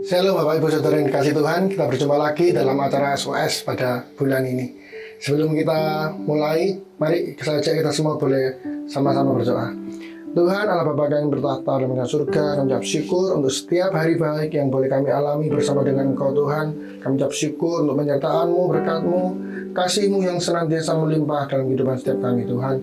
Shalom Bapak Ibu Saudara yang dikasih Tuhan, kita berjumpa lagi dalam acara SOS pada bulan ini. Sebelum kita mulai, mari saja kita semua boleh sama-sama berdoa. Tuhan Allah Bapa yang bertahta dalam surga, kami ucap syukur untuk setiap hari baik yang boleh kami alami bersama dengan Engkau Tuhan. Kami ucap syukur untuk penyertaan-Mu, berkat-Mu, kasih-Mu yang senantiasa melimpah dalam kehidupan setiap kami Tuhan.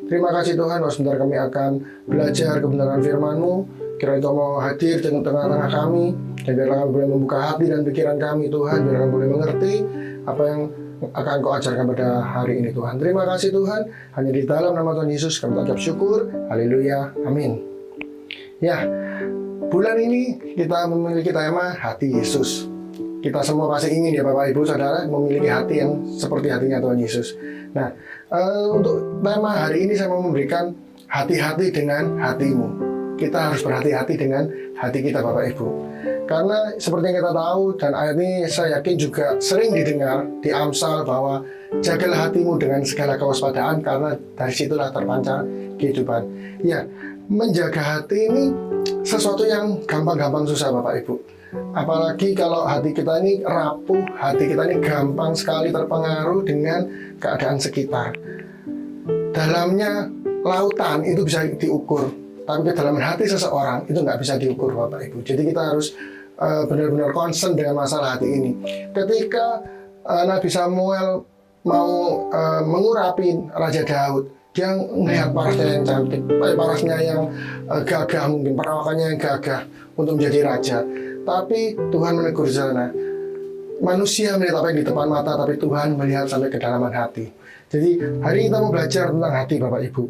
Terima kasih Tuhan, bahwa sebentar kami akan belajar kebenaran firman-Mu. Kiranya Engkau mau hadir di tengah-tengah kami, dan biarlah kami boleh membuka hati dan pikiran kami Tuhan, biarlah kami boleh mengerti apa yang akan Engkau ajarkan pada hari ini Tuhan. Terima kasih Tuhan, hanya di dalam nama Tuhan Yesus kami ucap syukur, haleluya, amin. Ya, bulan ini kita memiliki tema hati Yesus. Kita semua pasti ingin ya Bapak Ibu Saudara memiliki hati yang seperti hatinya Tuhan Yesus. Nah, untuk tema hari ini saya mau memberikan hati-hati dengan hatimu. Kita harus berhati-hati dengan hati kita Bapak Ibu. Karena seperti yang kita tahu, dan ayat ini saya yakin juga sering didengar di Amsal bahwa jagalah hatimu dengan segala kewaspadaan karena dari situlah terpancar kehidupan. Ya, menjaga hati ini sesuatu yang gampang-gampang susah Bapak Ibu. Apalagi kalau hati kita ini rapuh, hati kita ini gampang sekali terpengaruh dengan keadaan sekitar. Dalamnya lautan itu bisa diukur, tapi kedalaman hati seseorang itu nggak bisa diukur Bapak Ibu. Jadi kita harus benar-benar concern dengan masalah hati ini. Ketika Nabi Samuel mau mengurapi Raja Daud, dia melihat parasnya yang cantik, parasnya yang gagah, mungkin perawakannya yang gagah untuk menjadi raja. Tapi Tuhan menegur di sana. Manusia melihat apa yang di depan mata, tapi Tuhan melihat sampai kedalaman hati. Jadi hari ini kita mau belajar tentang hati Bapak Ibu.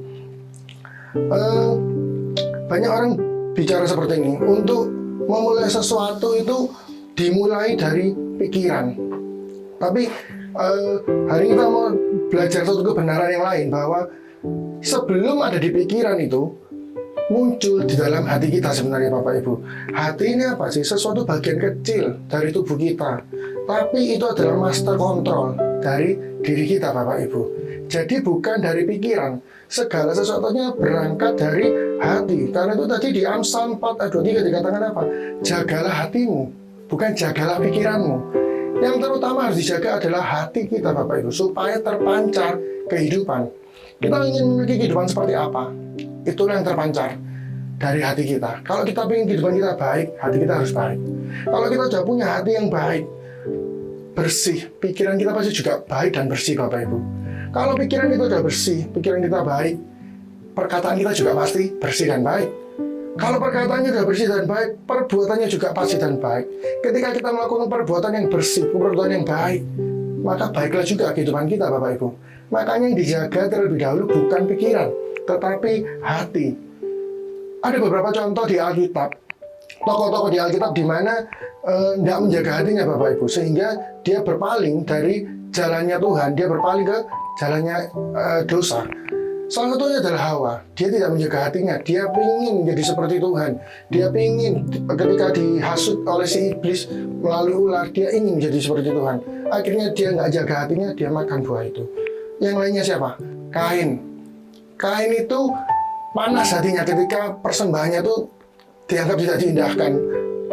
Banyak orang bicara seperti ini. Untuk memulai sesuatu itu dimulai dari pikiran. Tapi hari ini kita mau belajar satu kebenaran yang lain, bahwa sebelum ada di pikiran itu muncul di dalam hati kita sebenarnya Bapak Ibu. Hati ini apa sih? Sesuatu bagian kecil dari tubuh kita, tapi itu adalah master control dari diri kita Bapak Ibu. Jadi bukan dari pikiran, segala sesuatunya berangkat dari hati. Karena itu tadi di Amsal 4 ayat 23 dikatakan apa? Jagalah hatimu, bukan jagalah pikiranmu. Yang terutama harus dijaga adalah hati kita Bapak Ibu, supaya terpancar kehidupan. Kita ingin memiliki kehidupan seperti apa? Itulah yang terpancar dari hati kita. Kalau kita ingin kehidupan kita baik, hati kita harus baik. Kalau kita sudah punya hati yang baik, bersih, pikiran kita pasti juga baik dan bersih Bapak Ibu. Kalau pikiran kita sudah bersih, pikiran kita baik, perkataan kita juga pasti bersih dan baik. Kalau perkataannya sudah bersih dan baik, perbuatannya juga pasti dan baik. Ketika kita melakukan perbuatan yang bersih, perbuatan yang baik, maka baiklah juga kehidupan kita Bapak Ibu. Makanya yang dijaga terlebih dahulu bukan pikiran, tetapi hati. Ada beberapa contoh di Alkitab, tokoh-tokoh di Alkitab di mana tidak menjaga hatinya Bapak Ibu, sehingga dia berpaling dari jalannya Tuhan, dia berpaling ke jalannya dosa. Salah satunya adalah Hawa. Dia tidak menjaga hatinya, dia ingin menjadi seperti Tuhan. Dia ingin ketika dihasut oleh si iblis melalui ular, dia ingin menjadi seperti Tuhan. Akhirnya dia nggak jaga hatinya, dia makan buah itu. Yang lainnya siapa? Kain. Kain itu panas hatinya ketika persembahannya itu dianggap tidak diindahkan.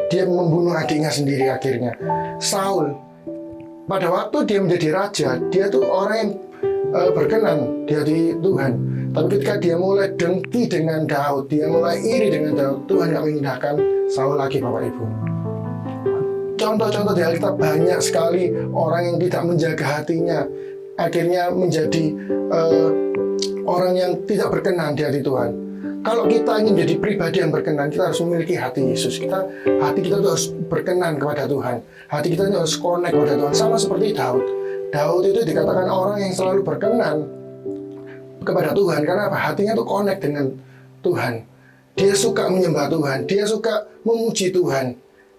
Dia membunuh adiknya sendiri akhirnya. Saul, pada waktu dia menjadi raja, dia tuh orang yang berkenan di hati Tuhan. Tapi ketika dia mulai dengki dengan Daud, dia mulai iri dengan Daud, Tuhan gak mengindahkan Saul lagi Bapak Ibu. Contoh-contoh di Alkitab banyak sekali orang yang tidak menjaga hatinya, akhirnya menjadi orang yang tidak berkenan di hati Tuhan. Kalau kita ingin menjadi pribadi yang berkenan, kita harus memiliki hati Yesus. Hati kita itu harus berkenan kepada Tuhan. Hati kita itu harus connect kepada Tuhan. Sama seperti Daud. Daud itu dikatakan orang yang selalu berkenan kepada Tuhan. Karena apa? Hatinya itu connect dengan Tuhan. Dia suka menyembah Tuhan. Dia suka memuji Tuhan.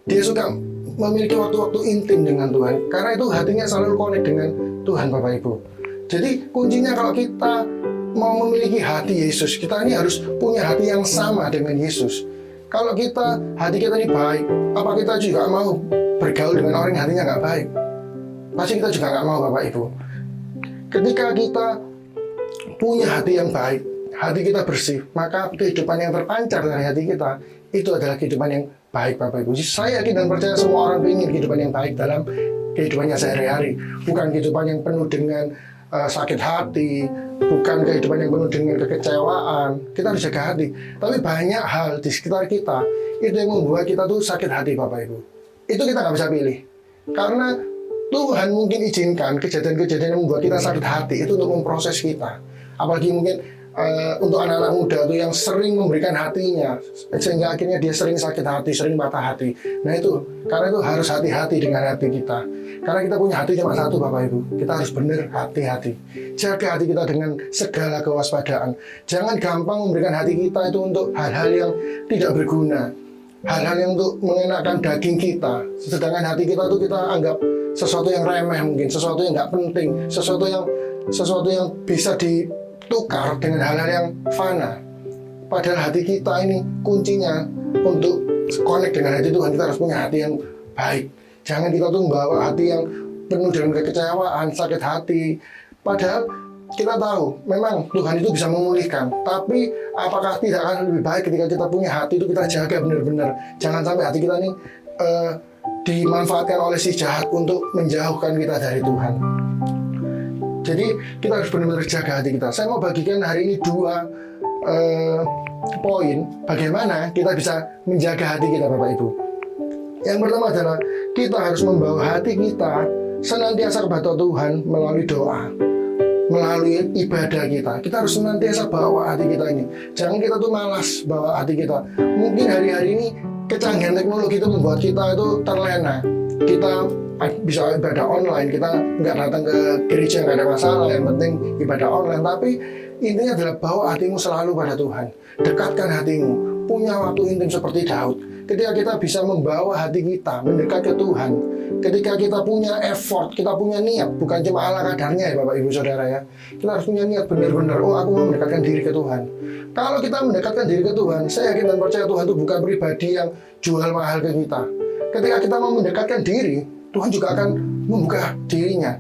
Dia suka memiliki waktu-waktu intim dengan Tuhan. Karena itu hatinya selalu connect dengan Tuhan Bapak Ibu. Jadi kuncinya kalau kita mau memiliki hati Yesus, kita ini harus punya hati yang sama dengan Yesus. Kalau hati kita ini baik, apa kita juga mau bergaul dengan orang yang hatinya nggak baik? Pasti kita juga nggak mau Bapak Ibu. Ketika kita punya hati yang baik, hati kita bersih, maka kehidupan yang terpancar dari hati kita itu adalah kehidupan yang baik Bapak Ibu. Saya yakin dan percaya semua orang ingin kehidupan yang baik dalam kehidupannya sehari-hari. Bukan kehidupan yang penuh dengan sakit hati, bukan kehidupan yang penuh dengan kekecewaan. Kita harus jaga hati. Tapi banyak hal di sekitar kita itu yang membuat kita tuh sakit hati Bapak Ibu. Itu kita nggak bisa pilih. Karena Tuhan mungkin izinkan kejadian-kejadian yang membuat kita sakit hati itu untuk memproses kita. Apalagi mungkin untuk anak-anak muda tuh yang sering memberikan hatinya sehingga akhirnya dia sering sakit hati, sering patah hati. Nah itu, karena itu harus hati-hati dengan hati kita. Karena kita punya hati cuma satu Bapak Ibu. Kita harus benar hati-hati. Jaga hati kita dengan segala kewaspadaan. Jangan gampang memberikan hati kita itu untuk hal-hal yang tidak berguna. Hal-hal yang untuk mengenakan daging kita. Sedangkan hati kita tuh kita anggap sesuatu yang remeh mungkin, sesuatu yang nggak penting, sesuatu yang bisa ditukar dengan hal-hal yang fana. Padahal hati kita ini kuncinya untuk connect dengan hati Tuhan. Kita harus punya hati yang baik. Jangan kita tuh membawa hati yang penuh dengan kekecewaan, sakit hati. Padahal kita tahu memang Tuhan itu bisa memulihkan. Tapi apakah tidak akan lebih baik ketika kita punya hati itu kita jaga benar-benar. Jangan sampai hati kita ini dimanfaatkan oleh si jahat untuk menjauhkan kita dari Tuhan. Jadi kita harus benar-benar jaga hati kita. Saya mau bagikan hari ini 2 poin bagaimana kita bisa menjaga hati kita Bapak Ibu. Yang pertama adalah kita harus membawa hati kita senantiasa kepada Tuhan melalui doa, melalui ibadah kita. Kita harus senantiasa bawa hati kita ini. Jangan kita tuh malas bawa hati kita. Mungkin hari-hari ini kecanggihan teknologi itu membuat kita itu terlena. Kita bisa ibadah online, kita nggak datang ke gereja, nggak ada masalah. Yang penting ibadah online. Tapi intinya adalah bawa hatimu selalu pada Tuhan. Dekatkan hatimu. Punya waktu intim seperti Daud. Ketika kita bisa membawa hati kita mendekat ke Tuhan, ketika kita punya effort, kita punya niat, bukan cuma ala kadarnya ya Bapak Ibu Saudara ya. Kita harus punya niat benar-benar, oh aku mau mendekatkan diri ke Tuhan. Kalau kita mendekatkan diri ke Tuhan, saya yakin dan percaya Tuhan itu bukan pribadi yang jual mahal ke kita. Ketika kita mau mendekatkan diri, Tuhan juga akan membuka dirinya.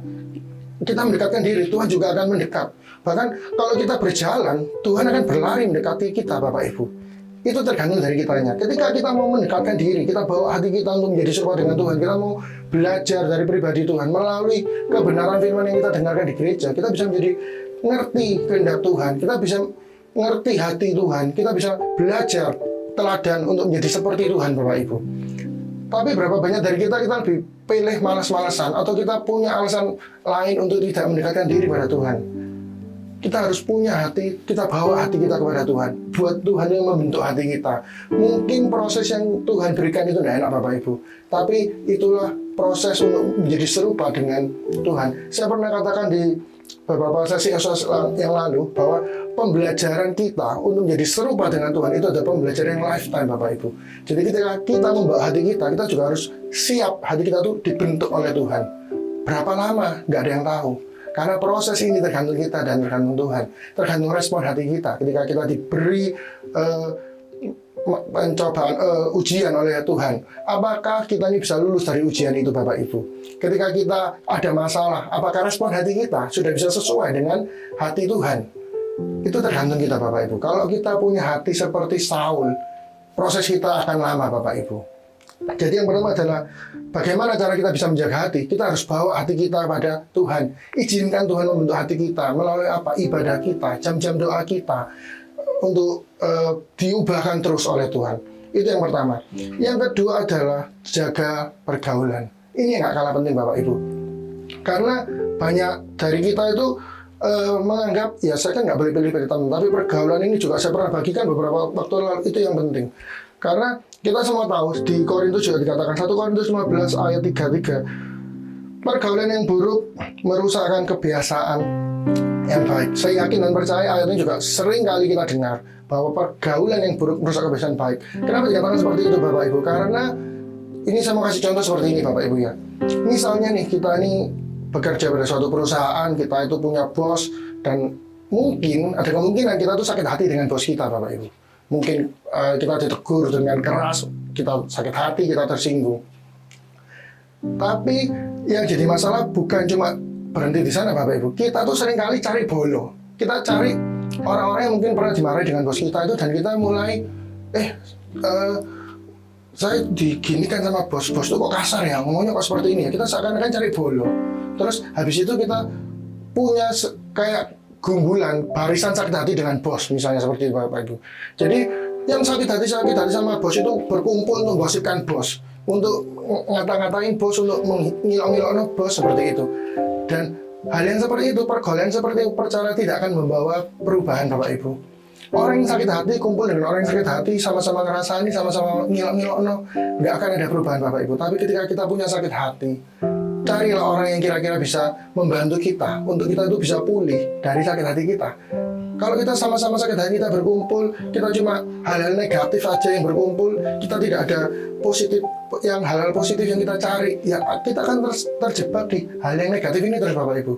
Kita mendekatkan diri, Tuhan juga akan mendekat. Bahkan kalau kita berjalan, Tuhan akan berlari mendekati kita Bapak Ibu. Itu tergantung dari kitanya. Ketika kita mau mendekatkan diri, kita bawa hati kita untuk menjadi serupa dengan Tuhan. Kita mau belajar dari pribadi Tuhan melalui kebenaran firman yang kita dengarkan di gereja. Kita bisa menjadi ngerti kehendak Tuhan. Kita bisa ngerti hati Tuhan. Kita bisa belajar teladan untuk menjadi seperti Tuhan Bapak Ibu. Tapi berapa banyak dari kita lebih pilih malas-malasan atau kita punya alasan lain untuk tidak mendekatkan diri pada Tuhan. Kita harus punya hati, kita bawa hati kita kepada Tuhan. Buat Tuhan yang membentuk hati kita. Mungkin proses yang Tuhan berikan itu tidak enak Bapak Ibu. Tapi itulah proses untuk menjadi serupa dengan Tuhan. Saya pernah katakan di beberapa sesi yang lalu bahwa pembelajaran kita untuk menjadi serupa dengan Tuhan itu adalah pembelajaran yang lifetime Bapak Ibu. Jadi ketika kita membawa hati kita juga harus siap hati kita itu dibentuk oleh Tuhan. Berapa lama? Nggak ada yang tahu. Karena proses ini tergantung kita dan tergantung Tuhan. Tergantung respon hati kita. Ketika kita diberi pencobaan, ujian oleh Tuhan. Apakah kita ini bisa lulus dari ujian itu Bapak Ibu? Ketika kita ada masalah, apakah respon hati kita sudah bisa sesuai dengan hati Tuhan? Itu tergantung kita Bapak Ibu. Kalau kita punya hati seperti Saul, proses kita akan lama Bapak Ibu. Jadi yang pertama adalah bagaimana cara kita bisa menjaga hati. Kita harus bawa hati kita pada Tuhan. Izinkan Tuhan membentuk hati kita melalui apa? Ibadah kita, jam-jam doa kita untuk diubahkan terus oleh Tuhan. Itu yang pertama. Yang kedua adalah jaga pergaulan. Ini yang gak kalah penting Bapak Ibu. Karena banyak dari kita itu menganggap, ya saya kan nggak boleh pilih-pilih teman, tapi pergaulan ini juga saya pernah bagikan beberapa waktu lalu, itu yang penting. Karena kita semua tahu di Korintus juga dikatakan 1 Korintus 15 ayat 33, pergaulan yang buruk merusakkan kebiasaan yang baik. Saya yakin dan percaya ayat ini juga sering kali kita dengar bahwa pergaulan yang buruk merusak kebiasaan baik. Kenapa dikatakan seperti itu Bapak Ibu? Karena ini saya mau kasih contoh seperti ini Bapak Ibu ya. Misalnya nih kita ini bekerja pada suatu perusahaan, kita itu punya bos, dan mungkin ada kemungkinan kita tuh sakit hati dengan bos kita Bapak Ibu. Mungkin kita ditegur dengan keras, kita sakit hati, kita tersinggung. Tapi yang jadi masalah bukan cuma berhenti di sana Bapak Ibu. Kita tuh seringkali cari bolo. Kita cari orang-orang yang mungkin pernah dimarahi dengan bos kita itu, dan kita mulai saya diginikan sama bos tuh kok kasar ya, ngomongnya kok seperti ini ya. Kita seakan-akan cari bolo. Terus habis itu kita punya kayak gumbulan barisan sakit hati dengan bos, misalnya seperti itu Bapak Ibu. Jadi yang sakit hati sama bos itu berkumpul untuk gosipkan bos, untuk ngata-ngatain bos, untuk mengilok-ngilokno bos seperti itu. Dan hal yang seperti itu, pergaulan seperti itu percaya tidak akan membawa perubahan Bapak Ibu. Orang yang sakit hati kumpul dengan orang yang sakit hati, sama-sama ngerasani, sama-sama ngilok-ngilokno, nggak akan ada perubahan Bapak Ibu. Tapi ketika kita punya sakit hati, carilah orang yang kira-kira bisa membantu kita untuk kita itu bisa pulih dari sakit hati kita. Kalau kita sama-sama sakit hati, kita berkumpul, kita cuma hal-hal negatif aja yang berkumpul, kita tidak ada positif, yang hal-hal positif yang kita cari, ya kita akan terjebak di hal yang negatif ini terus Bapak Ibu.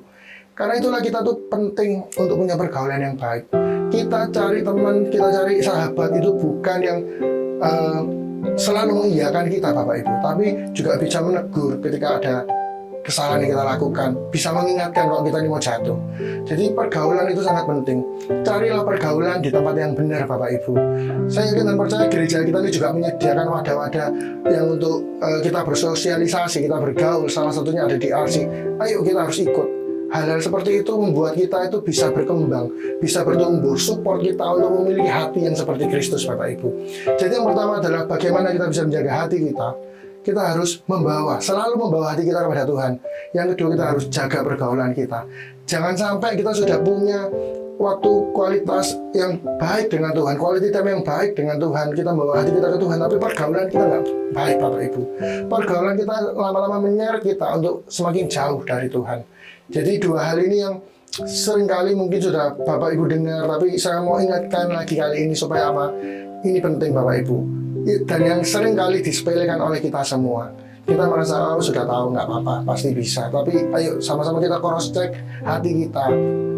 Karena itulah kita tuh penting untuk punya pergaulan yang baik. Kita cari teman, kita cari sahabat itu bukan yang selalu mengiyakan kita Bapak Ibu, tapi juga bisa menegur ketika ada kesalahan yang kita lakukan, bisa mengingatkan kalau kita ini mau jatuh. Jadi pergaulan itu sangat penting. Carilah pergaulan di tempat yang benar Bapak Ibu. Saya yakin dan percaya gereja kita ini juga menyediakan wadah-wadah yang untuk kita bersosialisasi, kita bergaul. Salah satunya ada di RC. Ayo kita harus ikut. Hal-hal seperti itu membuat kita itu bisa berkembang, bisa bertumbuh, support kita untuk memiliki hati yang seperti Kristus Bapak Ibu. Jadi yang pertama adalah bagaimana kita bisa menjaga hati kita. Kita harus selalu membawa hati kita kepada Tuhan. Yang kedua, kita harus jaga pergaulan kita. Jangan sampai kita sudah punya waktu kualitas yang baik dengan Tuhan, quality time yang baik dengan Tuhan, kita membawa hati kita ke Tuhan, tapi pergaulan kita nggak baik Bapak Ibu. Pergaulan kita lama-lama menyeret kita untuk semakin jauh dari Tuhan. Jadi dua hal ini yang seringkali mungkin sudah Bapak Ibu dengar, tapi saya mau ingatkan lagi kali ini supaya apa? Ini penting Bapak Ibu. Dan yang seringkali disepelekan oleh kita semua. Kita merasa sudah tahu nggak apa-apa, pasti bisa. Tapi ayo sama-sama kita cross check hati kita.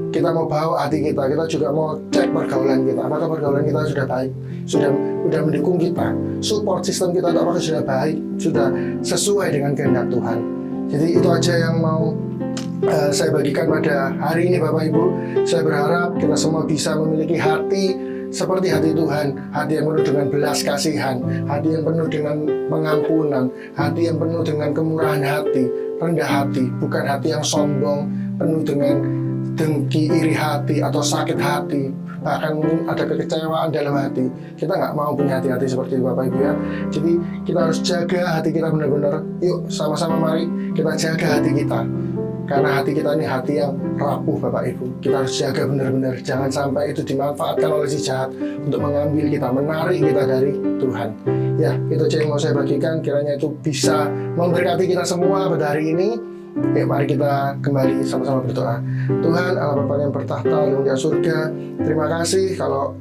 Kita mau bawa hati kita juga mau cek pergaulan kita. Apakah pergaulan kita sudah baik? Sudah mendukung kita? Support sistem kita apakah sudah baik? Sudah sesuai dengan kehendak Tuhan? Jadi itu aja yang mau saya bagikan pada hari ini Bapak Ibu. Saya berharap kita semua bisa memiliki hati seperti hati Tuhan, hati yang penuh dengan belas kasihan, hati yang penuh dengan pengampunan, hati yang penuh dengan kemurahan hati, rendah hati, bukan hati yang sombong, penuh dengan dengki, iri hati, atau sakit hati, bahkan mungkin ada kekecewaan dalam hati. Kita nggak mau punya hati-hati seperti itu Bapak Ibu ya. Jadi kita harus jaga hati kita benar-benar. Yuk sama-sama mari kita jaga hati kita. Karena hati kita ini hati yang rapuh Bapak Ibu. Kita harus jaga benar-benar. Jangan sampai itu dimanfaatkan oleh si jahat untuk mengambil kita, menarik kita dari Tuhan. Ya, itu aja yang mau saya bagikan. Kiranya itu bisa memberkati kita semua pada hari ini. Yuk, mari kita kembali sama-sama berdoa. Tuhan, Allah Bapa yang bertahta di mulia surga, terima kasih kalau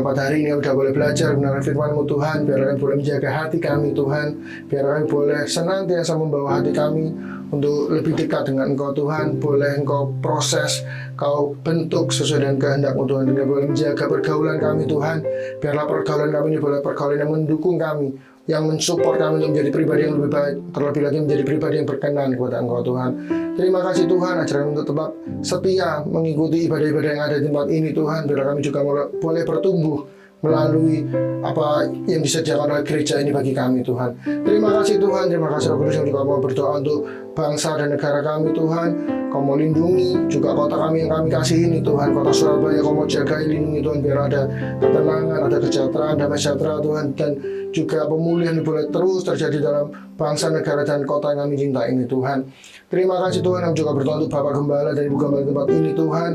pada hari ini udah boleh belajar benar firman-Mu Tuhan. Biar kami boleh menjaga hati kami Tuhan. Biar kami boleh senantiasa membawa hati kami untuk lebih dekat dengan Engkau Tuhan. Boleh Engkau proses, Kau bentuk sesuai dengan kehendak-Mu Tuhan. Dan boleh menjaga pergaulan kami Tuhan. Biarlah pergaulan kami ini boleh pergaulan yang mendukung kami, yang mensupport kami untuk menjadi pribadi yang lebih baik, terlebih lagi menjadi pribadi yang berkenan kepada Engkau Tuhan. Terima kasih Tuhan, ajarkan untuk tetap setia mengikuti ibadah-ibadah yang ada di tempat ini Tuhan. Biar kami juga boleh bertumbuh melalui apa yang disediakan oleh gereja ini bagi kami Tuhan. Terima kasih Tuhan, terima kasih Roh Kudus yang juga mau berdoa untuk bangsa dan negara kami Tuhan. Kau mau lindungi juga kota kami yang kami kasih ini Tuhan, kota Surabaya. Kau mau jaga, lindungi Tuhan, biar ada ketenangan, ada kesejahteraan, damai sejahtera Tuhan, dan juga pemulihan boleh terus terjadi dalam bangsa, negara, dan kota yang kami cinta ini Tuhan. Terima kasih Tuhan yang juga berdoa untuk Bapak Gembala dan Ibu Gembala tempat ini Tuhan,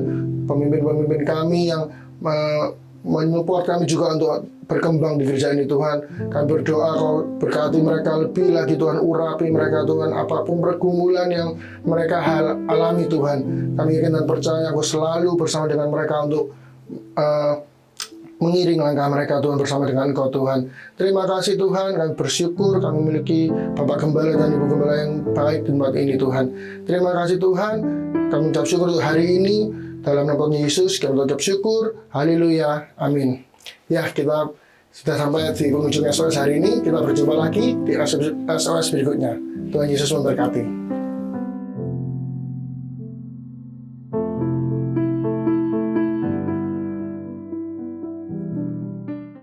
pemimpin-pemimpin kami yang menyupport kami juga untuk berkembang di gereja ini Tuhan. Kami berdoa Kau berkati mereka lebih lagi Tuhan, urapi mereka Tuhan, apapun pergumulan yang mereka alami Tuhan. Kami yakin dan percaya Kau selalu bersama dengan mereka untuk mengiring langkah mereka Tuhan bersama dengan Engkau Tuhan. Terima kasih Tuhan, kami bersyukur kami memiliki Bapak Gembala dan Ibu Gembala yang baik di tempat ini Tuhan. Terima kasih Tuhan, kami ucap syukur untuk hari ini. Dalam nama Yesus kami ucap syukur. Haleluya, amin. Ya, kita sudah sampai di penghujung SOS hari ini. Kita berjumpa lagi di SOS berikutnya. Tuhan Yesus memberkati.